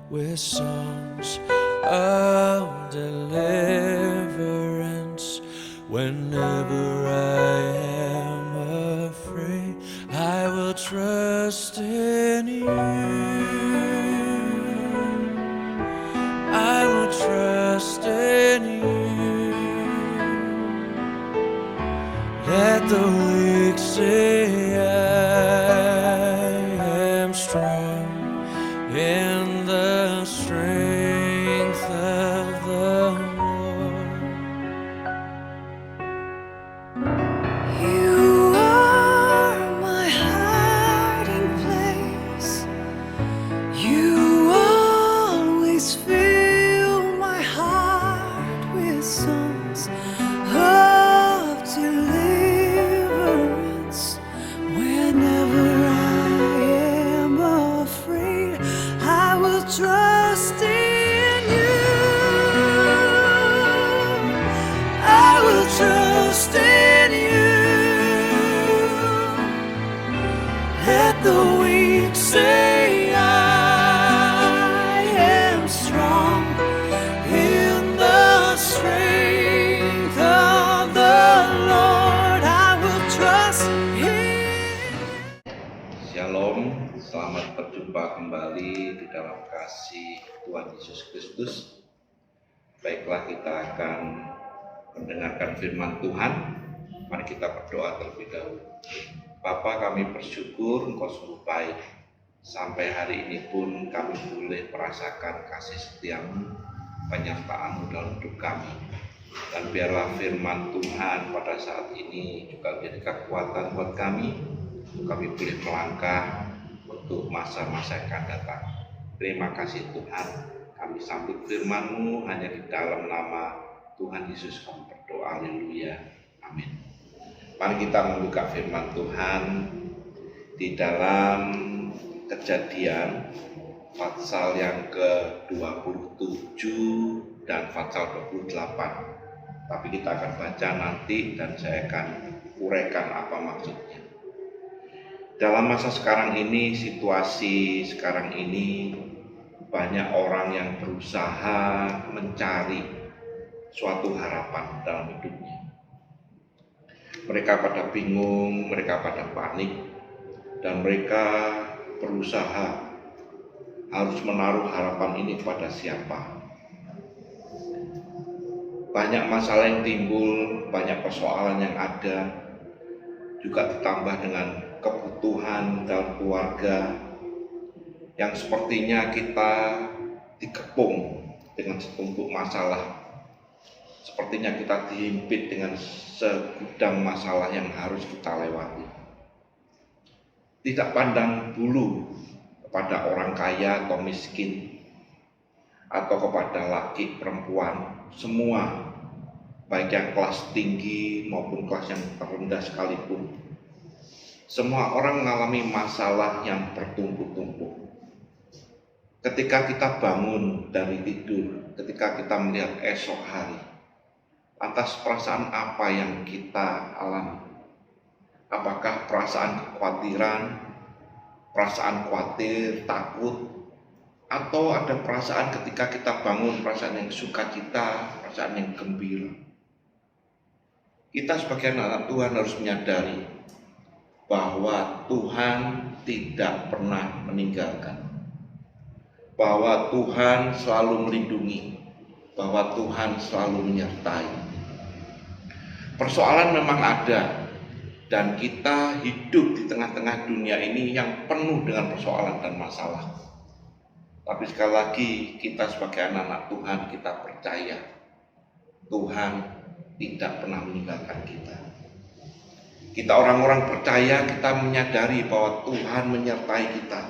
with songs of deliverance. Whenever I am afraid, I will trust in you. I will trust in you. Let the weak say I am strong in the strength of the Lord. You are my hiding place. You always fill my heart with songs of deliverance. Whenever I am afraid, I will trust in you. I will trust in you. Let the weak say I am strong in the strength of the Lord. I will trust Him. Shalom, selamat berjumpa kembali di dalam kasih Tuhan Yesus Kristus. Baiklah, kita akan mendengarkan firman Tuhan. Mari kita berdoa terlebih dahulu. Bapa, kami bersyukur Engkau sungguh baik. Sampai hari ini pun kami boleh merasakan kasih setiamu, penyertaan-Mu dalam hidup kami. Dan biarlah firman Tuhan pada saat ini juga menjadi kekuatan buat kami. Kami boleh melangkah untuk masa-masa yang akan datang. Terima kasih Tuhan. Kami sambut firman-Mu hanya di dalam nama Tuhan Yesus kami berdoa. Haleluya. Amin. Mari kita membuka firman Tuhan di dalam Kejadian pasal yang ke-27 dan pasal 28. Tapi kita akan baca nanti dan saya akan uraikan apa maksudnya. Dalam masa sekarang ini, situasi sekarang ini, banyak orang yang berusaha mencari suatu harapan dalam hidupnya. Mereka pada bingung, mereka pada panik, dan mereka berusaha harus menaruh harapan ini pada siapa. Banyak masalah yang timbul, banyak persoalan yang ada, juga ditambah dengan kebutuhan dalam keluarga yang sepertinya kita dikepung dengan setumpuk masalah. Sepertinya kita dihimpit dengan segudang masalah yang harus kita lewati. Tidak pandang bulu kepada orang kaya atau miskin, atau kepada laki perempuan, semua, baik yang kelas tinggi maupun kelas yang terendah sekalipun, semua orang mengalami masalah yang bertumpuk-tumpuk. Ketika kita bangun dari tidur, ketika kita melihat esok hari, atas perasaan apa yang kita alami? Apakah perasaan kekhawatiran, perasaan khawatir, takut, atau ada perasaan ketika kita bangun, perasaan yang sukacita, perasaan yang gembira? Kita sebagai anak Tuhan harus menyadari bahwa Tuhan tidak pernah meninggalkan, bahwa Tuhan selalu melindungi, bahwa Tuhan selalu menyertai. Persoalan memang ada, dan kita hidup di tengah-tengah dunia ini yang penuh dengan persoalan dan masalah. Tapi sekali lagi, kita sebagai anak-anak Tuhan, kita percaya Tuhan tidak pernah meninggalkan kita. Kita orang-orang percaya, kita menyadari bahwa Tuhan menyertai kita.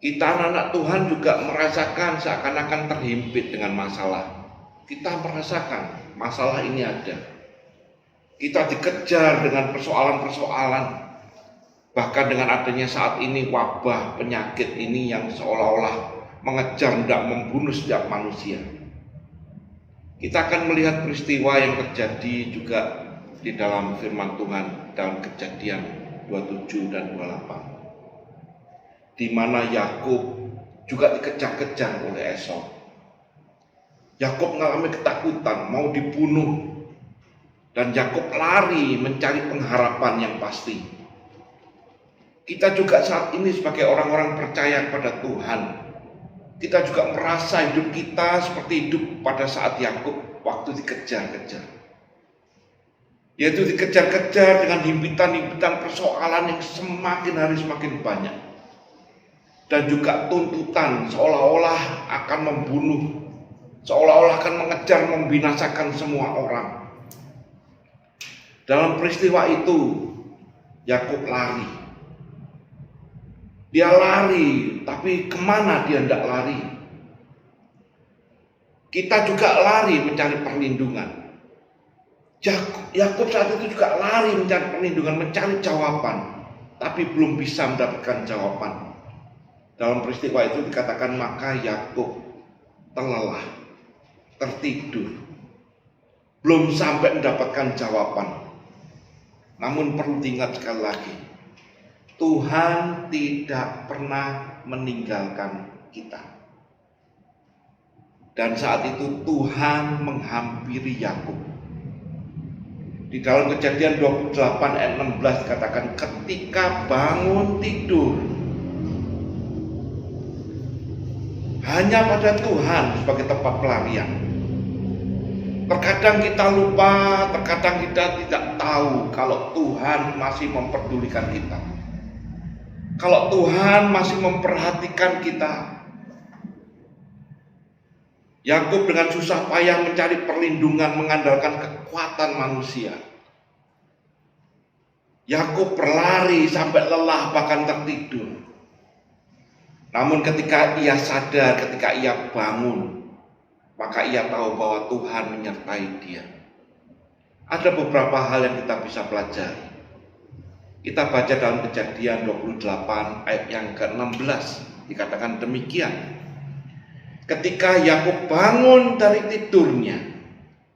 Kita anak-anak Tuhan juga merasakan seakan-akan terhimpit dengan masalah. Kita merasakan masalah ini ada. Kita dikejar dengan persoalan-persoalan. Bahkan dengan adanya saat ini wabah penyakit ini yang seolah-olah mengejar, hendak membunuh setiap manusia. Kita akan melihat peristiwa yang terjadi juga di dalam firman Tuhan dalam Kejadian 27 dan 28. Di mana Yakub juga dikejar-kejar oleh Esau. Yakub mengalami ketakutan, mau dibunuh. Dan Yakub lari mencari pengharapan yang pasti. Kita juga saat ini sebagai orang-orang percaya kepada Tuhan, kita juga merasa hidup kita seperti hidup pada saat Yakub waktu dikejar-kejar. Yaitu dikejar-kejar dengan himpitan-himpitan persoalan yang semakin hari semakin banyak. Dan juga tuntutan seolah-olah akan membunuh, seolah-olah akan mengejar, membinasakan semua orang. Dalam peristiwa itu, Yakub lari. Dia lari, tapi kemana dia hendak lari? Kita juga lari mencari perlindungan. Yakub saat itu juga lari mencari perlindungan, mencari jawaban, tapi belum bisa mendapatkan jawaban. Dalam peristiwa itu dikatakan maka Yakub terlelah, tertidur, belum sampai mendapatkan jawaban. Namun perlu diingat sekali lagi, Tuhan tidak pernah meninggalkan kita. Dan saat itu Tuhan menghampiri Yakub. Di dalam Kejadian 28 ayat 16 dikatakan ketika bangun tidur, hanya pada Tuhan sebagai tempat pelarian. Terkadang kita lupa, terkadang kita tidak tahu kalau Tuhan masih memperdulikan kita. Kalau Tuhan masih memperhatikan kita. Yakub dengan susah payah mencari perlindungan, mengandalkan kekuatan manusia. Yakub berlari sampai lelah bahkan tertidur. Namun ketika ia sadar, ketika ia bangun, maka ia tahu bahwa Tuhan menyertai dia. Ada beberapa hal yang kita bisa pelajari. Kita baca dalam Kejadian 28 ayat yang ke-16. Dikatakan demikian. Ketika Yakub bangun dari tidurnya,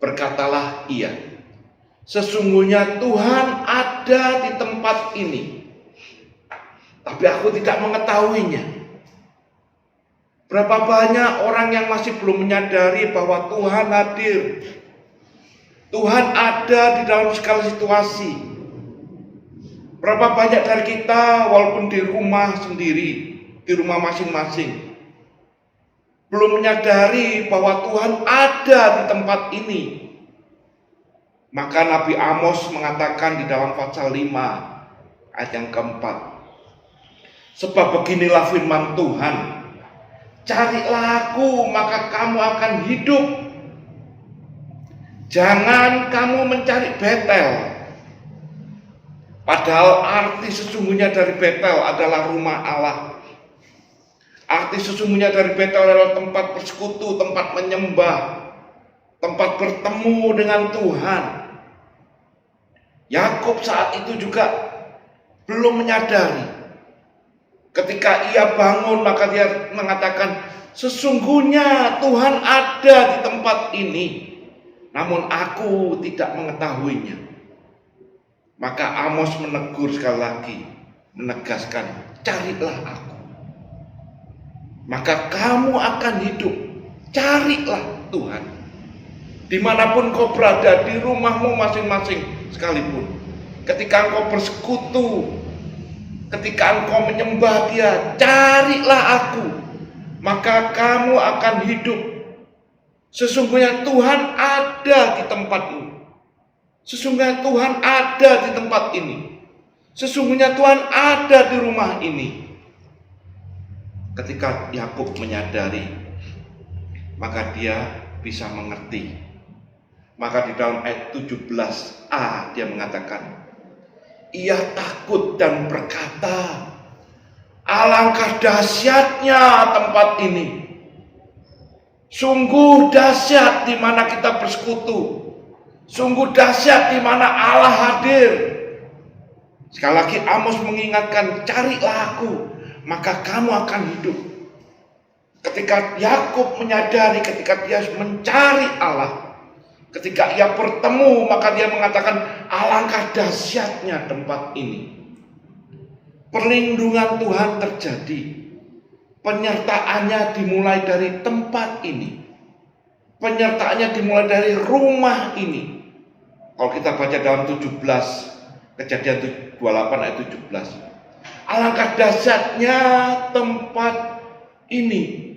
berkatalah ia, sesungguhnya Tuhan ada di tempat ini, tapi aku tidak mengetahuinya. Berapa banyak orang yang masih belum menyadari bahwa Tuhan hadir. Tuhan ada di dalam segala situasi. Berapa banyak dari kita walaupun di rumah sendiri, di rumah masing-masing, belum menyadari bahwa Tuhan ada di tempat ini. Maka Nabi Amos mengatakan di dalam pasal 5 ayat yang keempat, sebab beginilah firman Tuhan, carilah aku maka kamu akan hidup. Jangan kamu mencari Betel. Padahal arti sesungguhnya dari Betel adalah rumah Allah. Arti sesungguhnya dari Betel adalah tempat bersekutu, tempat menyembah, tempat bertemu dengan Tuhan. Yakub saat itu juga belum menyadari. Ketika ia bangun maka dia mengatakan, sesungguhnya Tuhan ada di tempat ini, namun aku tidak mengetahuinya. Maka Amos menegur sekali lagi, menegaskan, carilah aku, maka kamu akan hidup. Carilah Tuhan dimanapun kau berada, di rumahmu masing-masing sekalipun. Ketika engkau bersekutu, ketika engkau menyembah Dia, carilah aku, maka kamu akan hidup. Sesungguhnya Tuhan ada di tempat ini. Sesungguhnya Tuhan ada di tempat ini. Sesungguhnya Tuhan ada di rumah ini. Ketika Yakub menyadari, maka dia bisa mengerti. Maka di dalam ayat 17a dia mengatakan, ia takut dan berkata, alangkah dahsyatnya tempat ini. Sungguh dahsyat di mana kita bersekutu. Sungguh dahsyat di mana Allah hadir. Sekali lagi Amos mengingatkan, carilah aku, maka kamu akan hidup. Ketika Yakub menyadari, ketika dia mencari Allah, ketika ia bertemu, maka dia mengatakan, alangkah dahsyatnya tempat ini. Perlindungan Tuhan terjadi. Penyertaannya dimulai dari tempat ini. Penyertaannya dimulai dari rumah ini. Kalau kita baca dalam 17, Kejadian 28 ayat 17. Alangkah dahsyatnya tempat ini.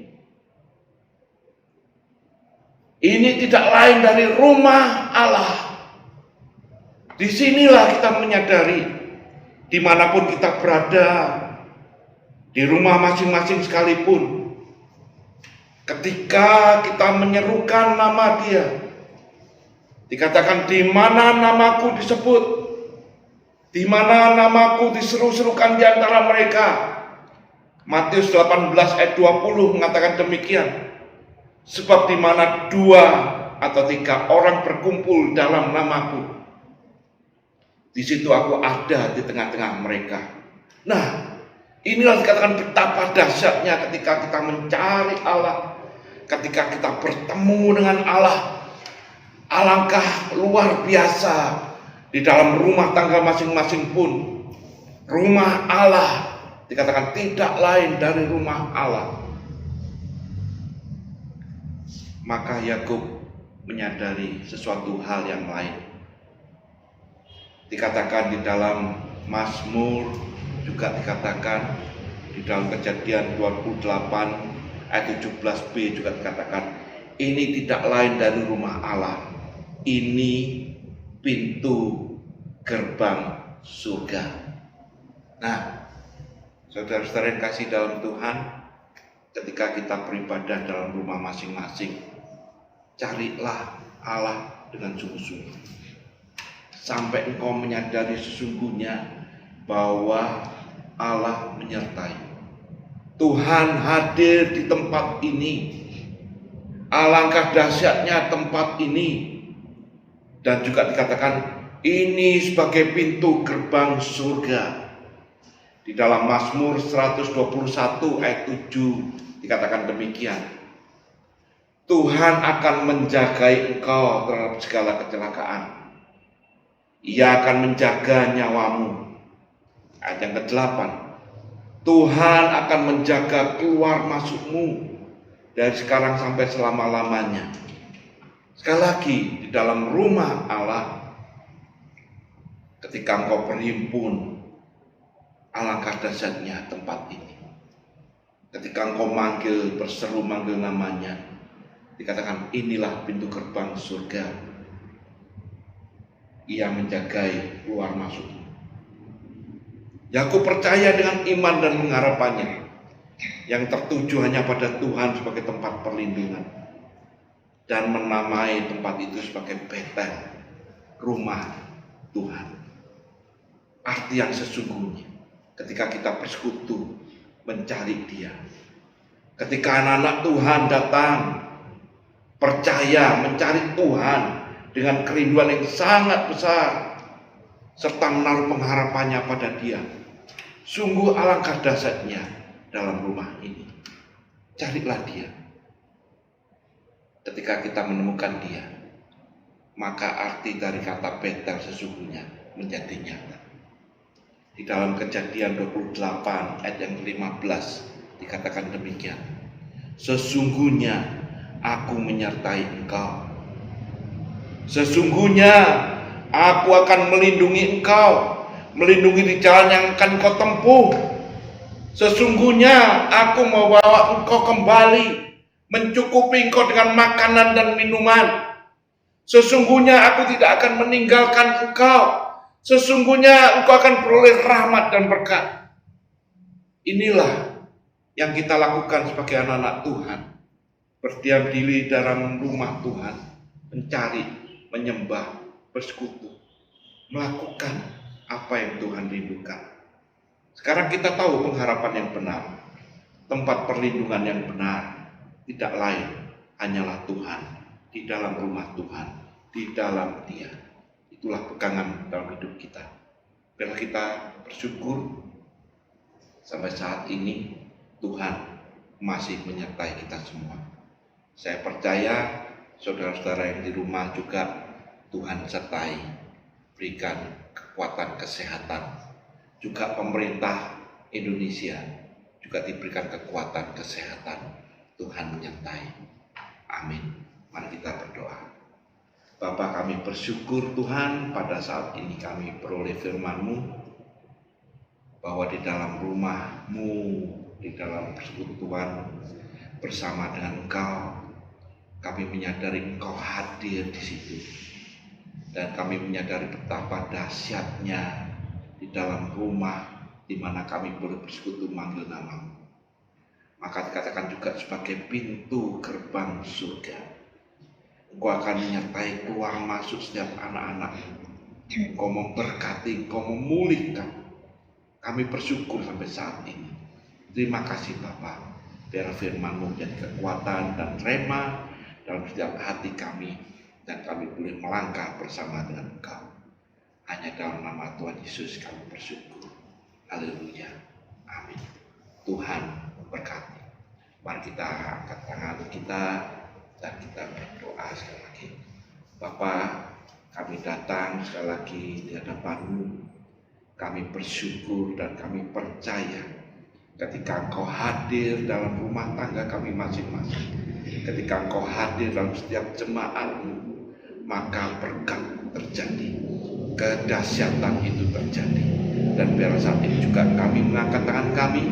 Ini tidak lain dari rumah Allah. Disinilah kita menyadari, dimanapun kita berada, di rumah masing-masing sekalipun, ketika kita menyerukan nama Dia, dikatakan di mana namaku disebut, di mana namaku diseru-serukan di antara mereka. Matius 18 ayat 20 mengatakan demikian. Sebab di mana 2 atau 3 orang berkumpul dalam namaku, di situ aku ada di tengah-tengah mereka. Nah, inilah dikatakan betapa dahsyatnya ketika kita mencari Allah, ketika kita bertemu dengan Allah. Alangkah luar biasa di dalam rumah tangga masing-masing pun. Rumah Allah dikatakan tidak lain dari rumah Allah. Maka Yakub menyadari sesuatu hal yang lain. Dikatakan di dalam Mazmur, juga dikatakan di dalam Kejadian 28 ayat 17b juga dikatakan, ini tidak lain dari rumah Allah. Ini pintu gerbang surga. Nah, saudara-saudara yang kasih dalam Tuhan, ketika kita beribadah dalam rumah masing-masing, carilah Allah dengan sungguh-sungguh. Sampai engkau menyadari sesungguhnya bahwa Allah menyertai. Tuhan hadir di tempat ini. Alangkah dahsyatnya tempat ini. Dan juga dikatakan ini sebagai pintu gerbang surga. Di dalam Mazmur 121 ayat 7 dikatakan demikian. Tuhan akan menjagai engkau terhadap segala kecelakaan. Ia akan menjaga nyawamu. Ayat yang ke-8. Tuhan akan menjaga keluar masukmu dari sekarang sampai selama-lamanya. Sekali lagi, di dalam rumah Allah, ketika engkau berhimpun, alangkah dahsyatnya tempat ini. Ketika engkau berseru manggil namanya, dikatakan inilah pintu gerbang surga. Ia menjagai keluar masukmu. Yakub percaya dengan iman dan pengharapannya yang tertuju hanya pada Tuhan sebagai tempat perlindungan, dan menamai tempat itu sebagai Betel, rumah Tuhan. Arti yang sesungguhnya ketika kita bersekutu mencari Dia, ketika anak-anak Tuhan datang percaya mencari Tuhan dengan kerinduan yang sangat besar serta menaruh pengharapannya pada Dia, sungguh alangkah dahsyatnya dalam rumah ini. Carilah Dia. Ketika kita menemukan Dia, maka arti dari kata Betel sesungguhnya menjadi nyata. Di dalam Kejadian 28 ayat yang 15 dikatakan demikian. Sesungguhnya aku menyertai engkau. Sesungguhnya aku akan melindungi engkau, melindungi di jalan yang akan kau tempuh. Sesungguhnya aku membawa engkau kembali, mencukupi engkau dengan makanan dan minuman. Sesungguhnya aku tidak akan meninggalkan engkau. Sesungguhnya engkau akan beroleh rahmat dan berkat. Inilah yang kita lakukan sebagai anak-anak Tuhan. Berdiam diri dalam rumah Tuhan, mencari, menyembah, bersekutu, melakukan apa yang Tuhan rindukan. Sekarang kita tahu pengharapan yang benar, tempat perlindungan yang benar, tidak lain hanyalah Tuhan, di dalam rumah Tuhan, di dalam Dia. Itulah pegangan dalam hidup kita. Biarlah kita bersyukur sampai saat ini Tuhan masih menyertai kita semua. Saya percaya saudara-saudara yang di rumah juga Tuhan sertai, berikan kekuatan kesehatan. Juga pemerintah Indonesia juga diberikan kekuatan, kesehatan. Tuhan menyertai. Amin. Mari kita berdoa. Bapa, kami bersyukur Tuhan pada saat ini kami peroleh firman-Mu, bahwa di dalam rumah-Mu, di dalam persekutuan bersama dengan Engkau, kami menyadari Engkau hadir di situ. Dan kami menyadari betapa dahsyatnya di dalam rumah di mana kami boleh bersekutu manggil nama-Mu. Maka dikatakan juga sebagai pintu gerbang surga. Engkau akan menyertai keluar masuk setiap anak-anak. Engkau memberkati, Engkau memulihkan. Kami bersyukur sampai saat ini. Terima kasih Bapa. Biar firman-Mu menjadi kekuatan dan rema dalam setiap hati kami. Dan kami boleh melangkah bersama dengan Engkau. Hanya dalam nama Tuhan Yesus kami bersyukur. Haleluya. Amin. Tuhan memberkati. Mari kita angkat tangan kita dan kita berdoa sekali lagi. Bapa, kami datang sekali lagi di hadapan-Mu. Kami bersyukur dan kami percaya ketika Engkau hadir dalam rumah tangga kami masing-masing. Ketika Engkau hadir dalam setiap jemaat-Mu, maka berkat terjadi, kedahsyatan itu terjadi. Dan biar saat ini juga kami mengangkat tangan kami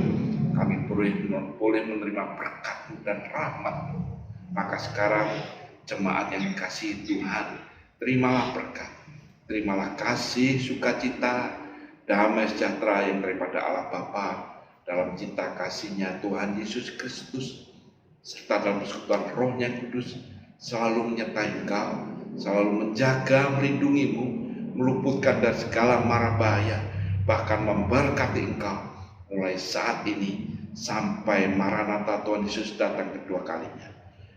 boleh menerima berkat-Mu dan rahmat-Mu. Maka sekarang jemaat yang dikasihi Tuhan, terimalah berkat, terimalah kasih, sukacita, damai sejahtera yang daripada Allah Bapa dalam cinta kasih-Nya Tuhan Yesus Kristus, serta dalam persekutuan Roh-Nya yang kudus, selalu menyertai Engkau, selalu menjaga, melindungi-Mu, meluputkan dari segala mara bahaya, bahkan memberkati Engkau mulai saat ini sampai Maranatha Tuhan Yesus datang kedua kalinya.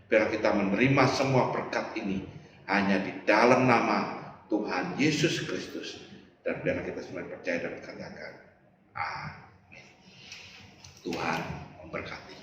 Biar kita menerima semua berkat ini hanya di dalam nama Tuhan Yesus Kristus. Dan biar kita semua percaya dan katakan amin. Tuhan memberkati.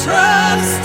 Trust